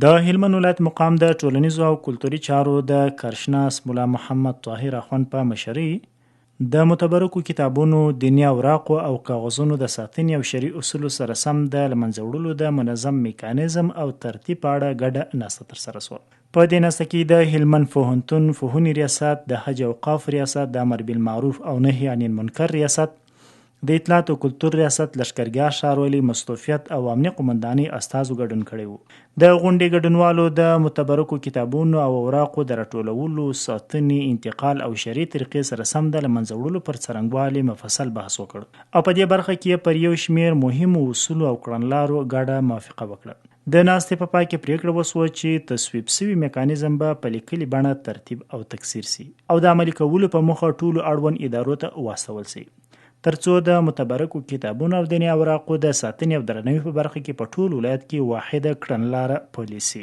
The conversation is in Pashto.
د هلمند ولایت مقام د ټولنیزو او کلتوري چارو د کارشناس ملا محمد طاهر اخوند په مشرۍ د متبرکو کتابونو، دیني اوراقو او کاغذونو د ساتنې او شرعي اصولو سره سم د له منځه وړلو د منظم میکانیزم او ترتیب په اړه ګډه ناسته ترسره شوه. په دې ناسته کې د هلمند پوهنتون پوهنې ریاست، د حج اوقاف ریاست، د امر بالمعروف او نهي عن المنکر ریاست، د اطلاعات او کلتور ریاست، لشکرګاه ښاروالي، مستوفیت او امنیه قومندانۍ استازو ګډون کړی و. د غونډې ګډونوالو د متبرکو کتابونو او اوراقو د راټولولو، ساتنې، انتقال او شرعي طریقې سره سم د له منځه وړلو پر څرنګوالي مفصل بحث وکړ او په دې برخه کې پر یو شمېر مهمو اصولو او کړنلارو ګډه موافقه وکړه. د ناستې په پای کې پریکړه وسوه چې تصویب سوي میکانیزم به په لیکلي بڼه ترتیب او تکثیر سي او د عملي کولو په موخه ټولو اړوند ادارو ته واستول سي، ترڅو د متبرکو کتابونو او دیني اوراقو د ساتنې او درناوي په برخه کې په ټول ولایت کې واحده کړنلاره پلي سي.